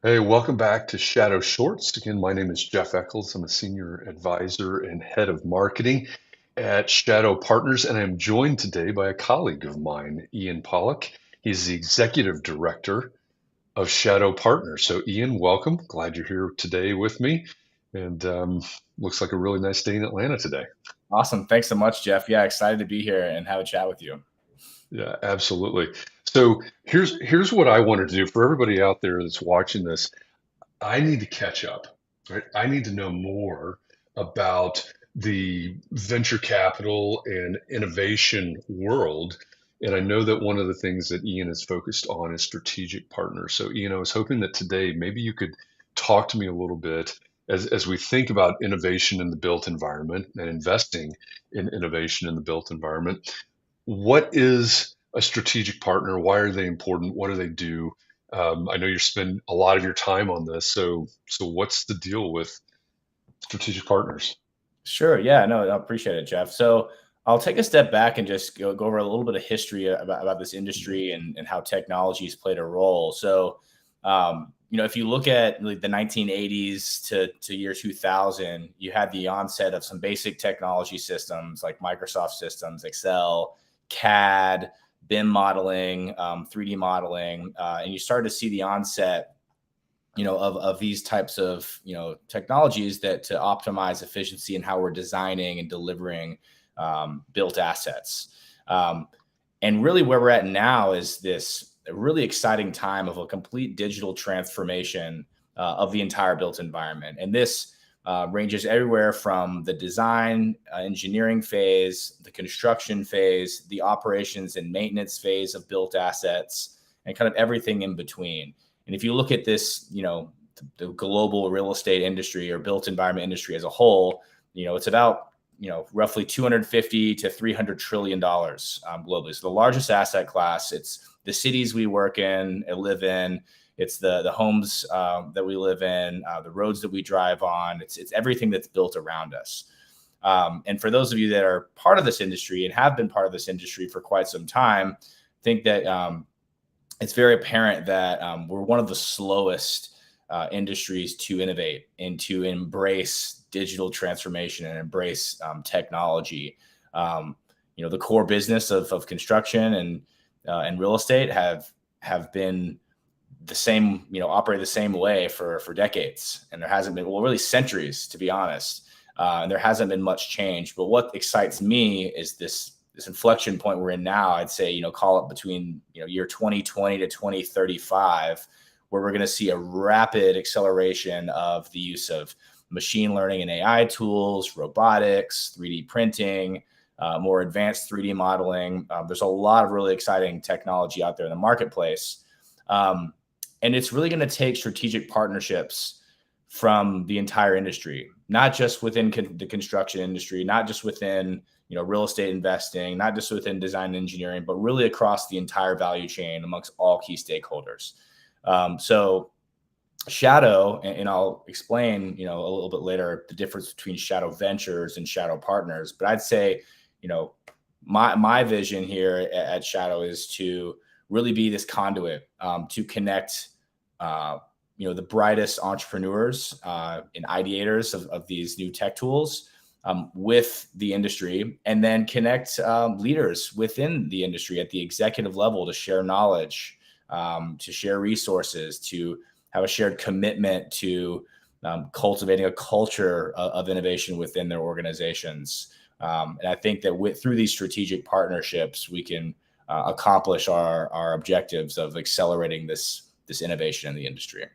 Hey, welcome back to Shadow Shorts. Again, my name is Jeff Eccles. I'm a senior advisor and head of marketing at Shadow Partners, and I'm joined today by a colleague of mine, Ian Pollock. He's the executive director of Shadow Partners. So, Ian, welcome. Glad you're here today with me. And looks like a really nice day in Atlanta today. Awesome. Thanks so much, Jeff. Yeah, excited to be here and have a chat with you. Yeah, absolutely. So here's what I wanted to do for everybody out there that's watching this. I need to catch up, right? I need to know more about the venture capital and innovation world. And I know that one of the things that Ian is focused on is strategic partners. So, Ian, I was hoping that today maybe you could talk to me a little bit as we think about innovation in the built environment and investing in innovation in the built environment. What is a strategic partner? Why are they important? What do they do? I know you spend a lot of your time on this, so what's the deal with strategic partners? Sure. Yeah, no, I appreciate it, Jeff. So I'll take a step back and just go over a little bit of history about this industry and how technology's played a role. If you look at like the 1980s to year 2000, you had the onset of some basic technology systems like Microsoft systems, Excel, CAD, BIM modeling, 3D modeling, and you started to see the onset of these types of technologies that to optimize efficiency and how we're designing and delivering built assets. And really where we're at now is this really exciting time of a complete digital transformation of the entire built environment. And this ranges everywhere from the design, engineering phase, the construction phase, the operations and maintenance phase of built assets, and kind of everything in between. And if you look at this, the global real estate industry or built environment industry as a whole, it's about roughly 250 to 300 trillion dollars globally. So the largest asset class. It's the cities we work in and live in. It's the homes that we live in, the roads that we drive on. It's everything that's built around us. And for those of you that are part of this industry and have been part of this industry for quite some time, think that it's very apparent that we're one of the slowest industries to innovate and to embrace digital transformation and embrace technology. The core business of construction and real estate have been the same, operate the same way for decades, and there hasn't been, well, really centuries, to be honest. And there hasn't been much change. But what excites me is this inflection point we're in now. I'd say, call it between year 2020 to 2035, where we're going to see a rapid acceleration of the use of machine learning and AI tools, robotics, 3D printing, more advanced 3D modeling. There's a lot of really exciting technology out there in the marketplace. And it's really going to take strategic partnerships from the entire industry, not just within the construction industry, not just within real estate investing, not just within design and engineering, but really across the entire value chain amongst all key stakeholders. So Shadow, and I'll explain, a little bit later, the difference between Shadow Ventures and Shadow Partners. But I'd say, my vision here at Shadow is to really be this conduit to connect, the brightest entrepreneurs and ideators of these new tech tools with the industry, and then connect leaders within the industry at the executive level to share knowledge, to share resources, to have a shared commitment to cultivating a culture of innovation within their organizations. And I think that through these strategic partnerships, we can accomplish our objectives of accelerating this innovation in the industry.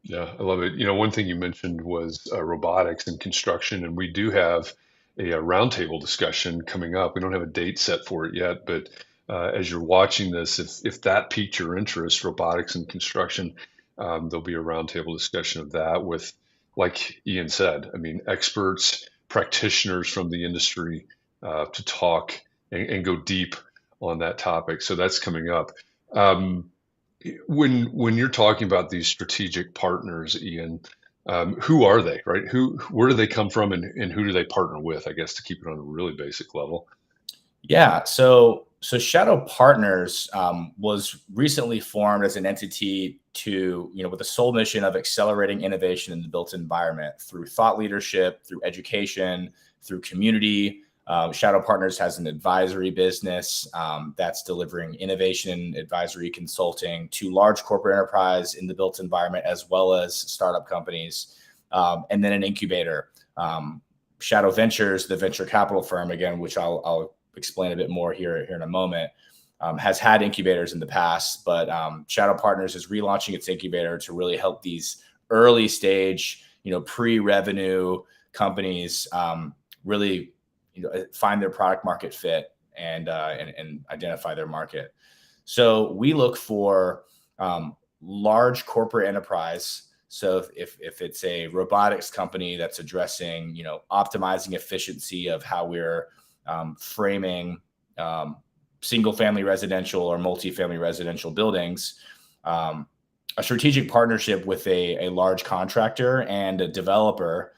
Yeah, I love it. One thing you mentioned was robotics and construction, and we do have a roundtable discussion coming up. We don't have a date set for it yet, but as you're watching this, if that piqued your interest, robotics and construction, there'll be a roundtable discussion of that with, like Ian said, I mean, experts, practitioners from the industry to talk and go deep on that topic. So that's coming up. Um, when you're talking about these strategic partners, Ian, who are they, right? Where do they come from, and who do they partner with? I guess to keep it on a really basic level. Yeah. So So Shadow Partners was recently formed as an entity to, with the sole mission of accelerating innovation in the built environment through thought leadership, through education, through community. Shadow Partners has an advisory business that's delivering innovation advisory consulting to large corporate enterprise in the built environment, as well as startup companies, and then an incubator. Shadow Ventures, the venture capital firm, again, which I'll explain a bit more here in a moment, has had incubators in the past, but Shadow Partners is relaunching its incubator to really help these early stage, pre-revenue companies really, find their product market fit and identify their market. So we look for large corporate enterprise. So if it's a robotics company that's addressing, optimizing efficiency of how we're framing single family residential or multifamily residential buildings, a strategic partnership with a large contractor and a developer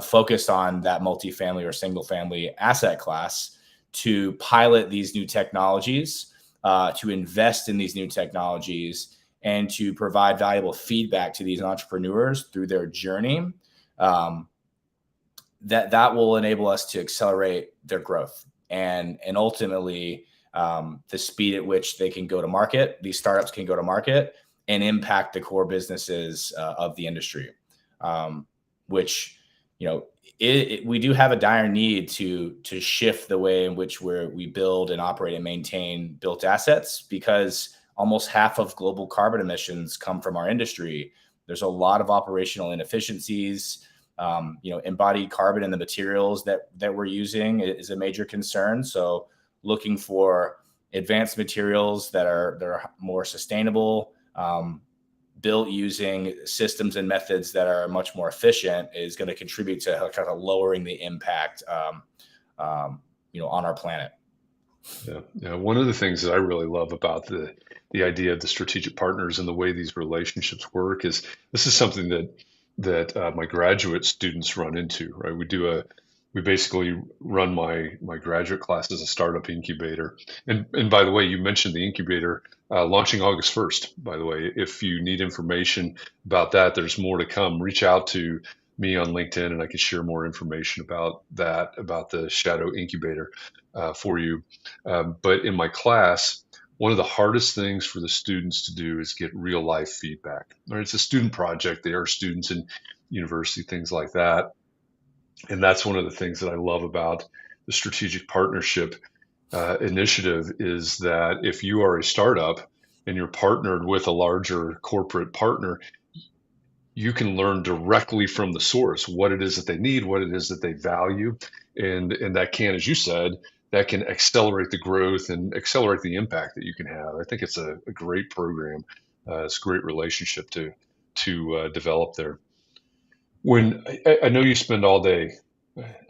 focused on that multifamily or single family asset class to pilot these new technologies, to invest in these new technologies, and to provide valuable feedback to these entrepreneurs through their journey. That will enable us to accelerate their growth and ultimately the speed at which they can go to market. These startups can go to market and impact the core businesses of the industry, which we do have a dire need to shift the way in which we build and operate and maintain built assets, because almost half of global carbon emissions come from our industry. There's a lot of operational inefficiencies. Embodied carbon in the materials that we're using is a major concern. So looking for advanced materials that are more sustainable, built using systems and methods that are much more efficient, is going to contribute to kind of lowering the impact, on our planet. Yeah. One of the things that I really love about the idea of the strategic partners and the way these relationships work is this is something that my graduate students run into, right? We basically run my graduate class as a startup incubator. And by the way, you mentioned the incubator launching August 1st, by the way. If you need information about that, there's more to come. Reach out to me on LinkedIn and I can share more information about that, about the Shadow Incubator for you. But in my class, one of the hardest things for the students to do is get real life feedback. Right? It's a student project. They are students in university, things like that. And that's one of the things that I love about the strategic partnership initiative is that if you are a startup and you're partnered with a larger corporate partner, you can learn directly from the source what it is that they need, what it is that they value. And that can, as you said, that can accelerate the growth and accelerate the impact that you can have. I think it's a great program. It's a great relationship to develop there. When I know you spend all day,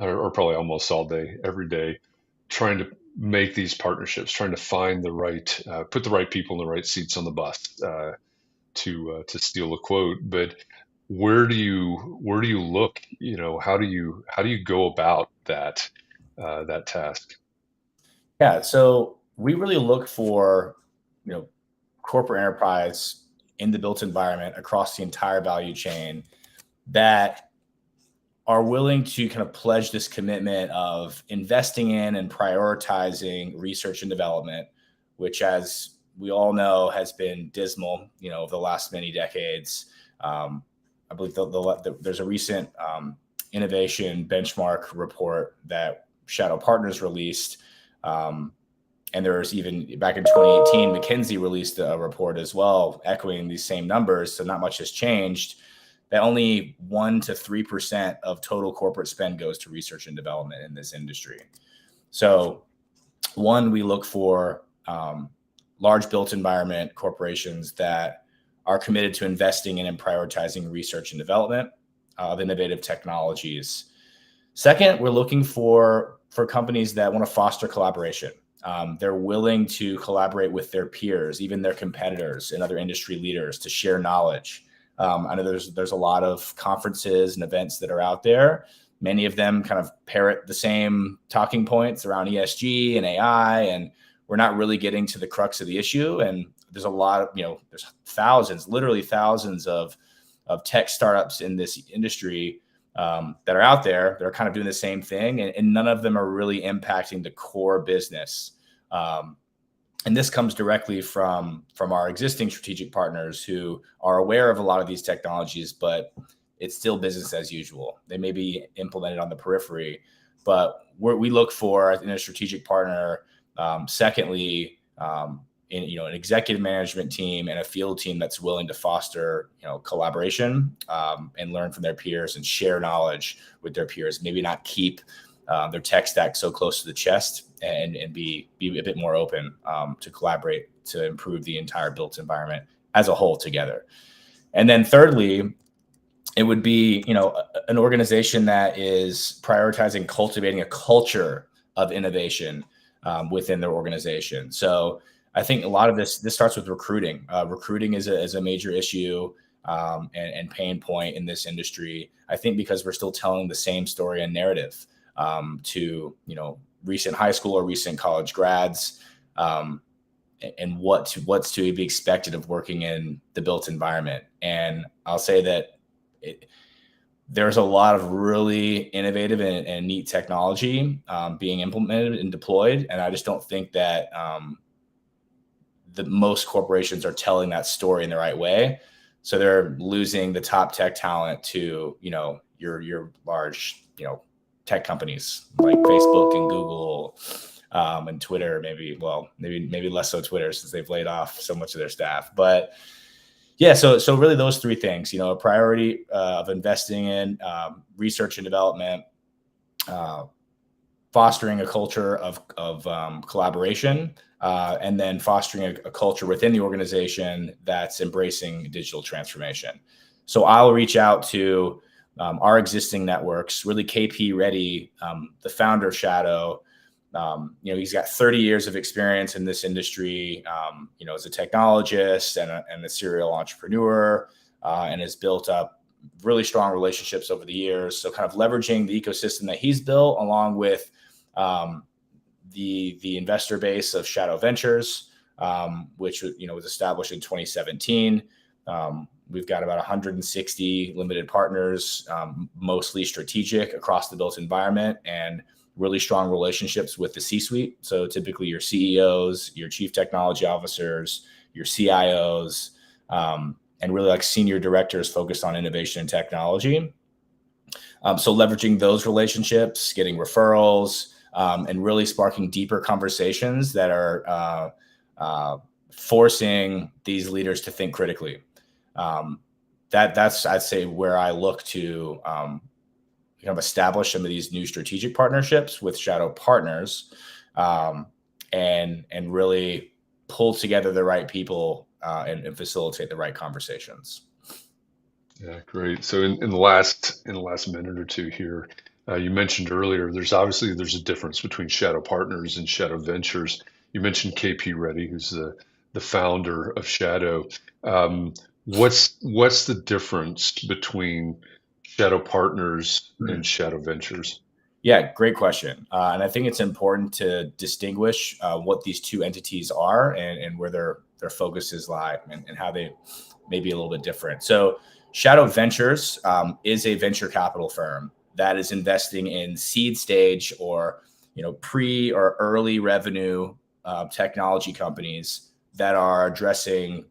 or probably almost all day, every day, trying to make these partnerships, trying to find the right, put the right people in the right seats on the bus, to steal a quote. But where do you look? How do you go about that task? Yeah. So we really look for, you know, corporate enterprise in the built environment across the entire value chain that are willing to kind of pledge this commitment of investing in and prioritizing research and development, which, as we all know, has been dismal, over the last many decades. I believe there's a recent innovation benchmark report that Shadow Partners released. And there's even back in 2018, McKinsey released a report as well, echoing these same numbers. So not much has changed. That only 1 to 3% of total corporate spend goes to research and development in this industry. So, one, we look for large built environment corporations that are committed to investing in and prioritizing research and development of innovative technologies. Second, we're looking for companies that want to foster collaboration. They're willing to collaborate with their peers, even their competitors and other industry leaders, to share knowledge. I know there's a lot of conferences and events that are out there. Many of them kind of parrot the same talking points around ESG and AI, and we're not really getting to the crux of the issue. And there's a lot of, there's thousands, literally thousands of tech startups in this industry that are out there that are kind of doing the same thing, and none of them are really impacting the core business. And this comes directly from our existing strategic partners who are aware of a lot of these technologies, but it's still business as usual. They may be implemented on the periphery, but we look for in a strategic partner, secondly, in an executive management team and a field team that's willing to foster collaboration and learn from their peers and share knowledge with their peers. Maybe not keep their tech stack so close to the chest, and be a bit more open to collaborate to improve the entire built environment as a whole together. And then thirdly, it would be an organization that is prioritizing cultivating a culture of innovation within their organization. So I think a lot of this starts with recruiting. Recruiting is a major issue and pain point in this industry. I think because we're still telling the same story and narrative to recent high school or recent college grads, and what's to be expected of working in the built environment. And I'll say that there's a lot of really innovative and neat technology being implemented and deployed, and I just don't think that the most corporations are telling that story in the right way. So they're losing the top tech talent to your large tech companies like Facebook and Google and Twitter. Maybe less so Twitter, since they've laid off so much of their staff. But yeah, so really those three things, a priority of investing in research and development, fostering a culture of collaboration, and then fostering a culture within the organization that's embracing digital transformation. So I'll reach out to our existing networks. Really, KP Reddy, the founder of Shadow, he's got 30 years of experience in this industry, as a technologist and a serial entrepreneur, and has built up really strong relationships over the years. So kind of leveraging the ecosystem that he's built, along with the investor base of Shadow Ventures, which was established in 2017. We've got about 160 limited partners, mostly strategic across the built environment, and really strong relationships with the C-suite. So typically your CEOs, your chief technology officers, your CIOs, and really like senior directors focused on innovation and technology. So leveraging those relationships, getting referrals, and really sparking deeper conversations that are forcing these leaders to think critically. That's I'd say where I look to establish some of these new strategic partnerships with Shadow partners, and really pull together the right people and facilitate the right conversations. Yeah, great. So in the last minute or two here, you mentioned earlier there's a difference between Shadow Partners and Shadow Ventures. You mentioned KP Reddy, who's the founder of Shadow. What's the difference between Shadow Partners and Shadow Ventures? Yeah, great question. And I think it's important to distinguish what these two entities are and where their focuses lie, and how they may be a little bit different. So Shadow Ventures is a venture capital firm that is investing in seed stage or pre or early revenue technology companies that are addressing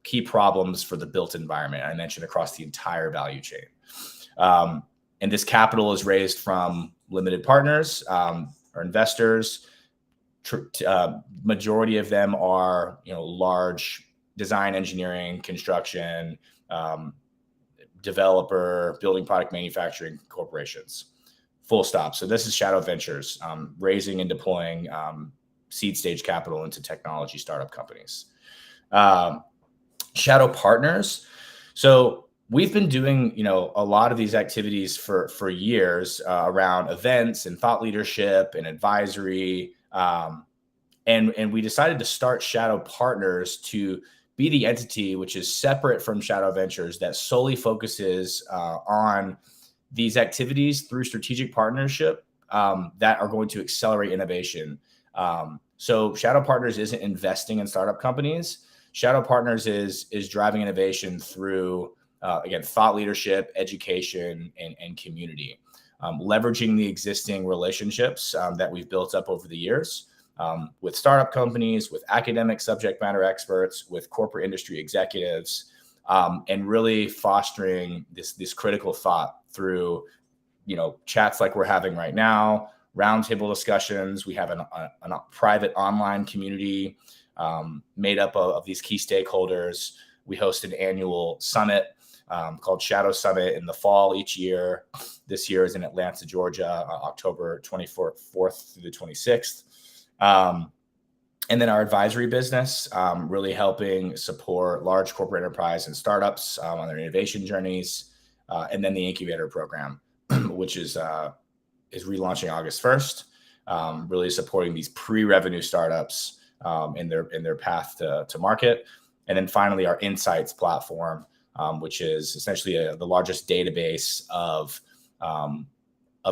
key problems for the built environment. I mentioned across the entire value chain. And this capital is raised from limited partners or investors. Majority of them are large design, engineering, construction, developer, building product manufacturing corporations. Full stop. So this is Shadow Ventures, raising and deploying seed stage capital into technology startup companies. Shadow Partners. So we've been doing, a lot of these activities for years around events and thought leadership and advisory. And we decided to start Shadow Partners to be the entity which is separate from Shadow Ventures, that solely focuses on these activities through strategic partnership that are going to accelerate innovation. So Shadow Partners isn't investing in startup companies. Shadow Partners is driving innovation through again thought leadership, education, and community, leveraging the existing relationships that we've built up over the years with startup companies, with academic subject matter experts, with corporate industry executives, and really fostering this critical thought through chats like we're having right now, roundtable discussions. We have a private online community made up of these key stakeholders. We host an annual summit called Shadow Summit in the fall each year. This year is in Atlanta, Georgia, October 24th through the 26th. And then our advisory business, really helping support large corporate enterprise and startups on their innovation journeys. And then the incubator program, which is relaunching August 1st, really supporting these pre-revenue startups in their path to market. And then finally, our Insights platform, which is essentially the largest database of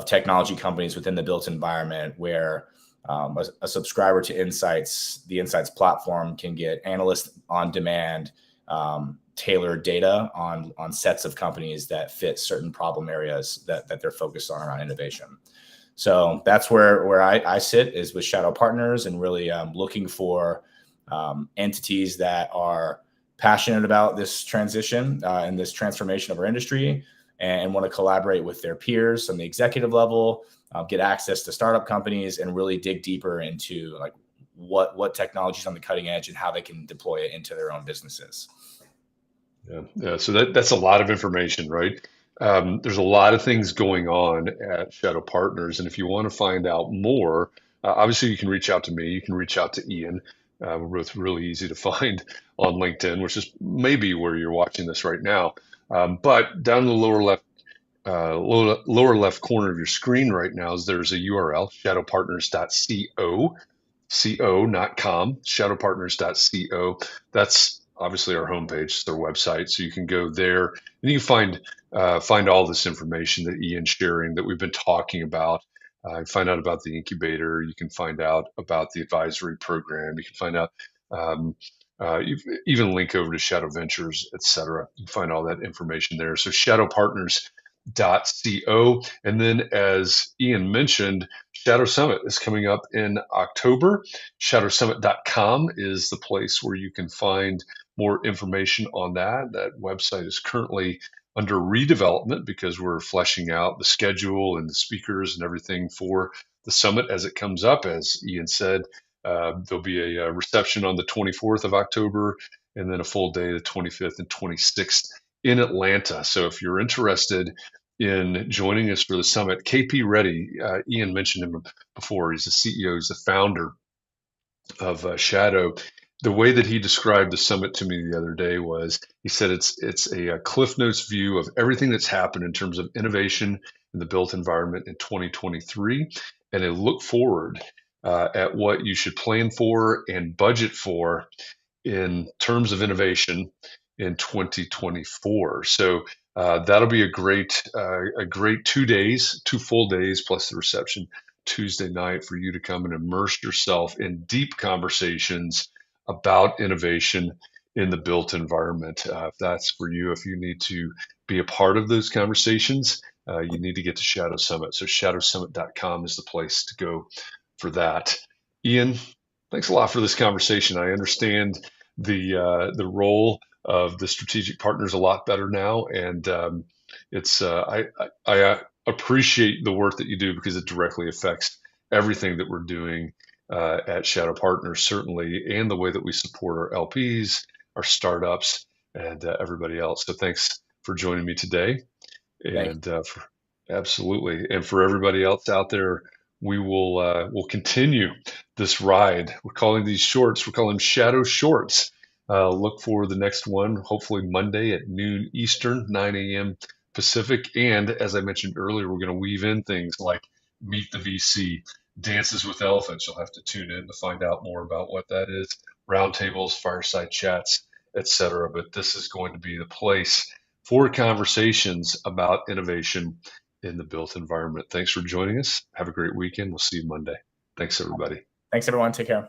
technology companies within the built environment, where a subscriber to Insights, the Insights platform, can get analyst on demand tailored data on sets of companies that fit certain problem areas that they're focused on around innovation. So that's where I sit, is with Shadow Partners, and really looking for entities that are passionate about this transition and this transformation of our industry, and want to collaborate with their peers on the executive level, get access to startup companies, and really dig deeper into like what technology is on the cutting edge and how they can deploy it into their own businesses. Yeah. So that's a lot of information, right? There's a lot of things going on at Shadow Partners, and if you want to find out more, obviously you can reach out to me. You can reach out to Ian. We're both really easy to find on LinkedIn, which is maybe where you're watching this right now. But down in the lower left corner of your screen right now, there's a URL, shadowpartners.co, not com, shadowpartners.co. That's obviously our homepage, it's their website. So you can go there and you can find all this information that Ian's sharing that we've been talking about. Find out about the incubator. You can find out about the advisory program. You can find out, even link over to Shadow Ventures, etc. You can find all that information there. So shadowpartners.co. And then, as Ian mentioned, Shadow Summit is coming up in October. Shadowsummit.com is the place where you can find more information on that. That website is currently under redevelopment because we're fleshing out the schedule and the speakers and everything for the summit as it comes up. As Ian said, there'll be a reception on the 24th of October, and then a full day, the 25th and 26th in Atlanta. So if you're interested in joining us for the summit, KP Reddy, Ian mentioned him before. He's the CEO, he's the founder of Shadow. The way that he described the summit to me the other day was, he said it's a Cliff Notes view of everything that's happened in terms of innovation in the built environment in 2023, and a look forward at what you should plan for and budget for in terms of innovation in 2024. So that'll be a great 2 days, 2 full days plus the reception Tuesday night, for you to come and immerse yourself in deep conversations about innovation in the built environment. If that's for you, if you need to be a part of those conversations, you need to get to Shadow Summit. So shadowsummit.com is the place to go for that. Ian, thanks a lot for this conversation. I understand the role of the strategic partners a lot better now, and I appreciate the work that you do, because it directly affects everything that we're doing at Shadow Partners, certainly, and the way that we support our LPs, our startups, and everybody else. So thanks for joining me today. And absolutely. And for everybody else out there, we'll continue this ride. We're calling these shorts, we're calling them Shadow Shorts. Look for the next one, hopefully Monday at noon Eastern, 9 a.m. Pacific. And as I mentioned earlier, we're going to weave in things like Meet the VC, Dances with Elephants. You'll have to tune in to find out more about what that is, roundtables, fireside chats, etc. But this is going to be the place for conversations about innovation in the built environment. Thanks for joining us. Have a great weekend. We'll see you Monday. Thanks, everybody. Thanks, everyone. Take care.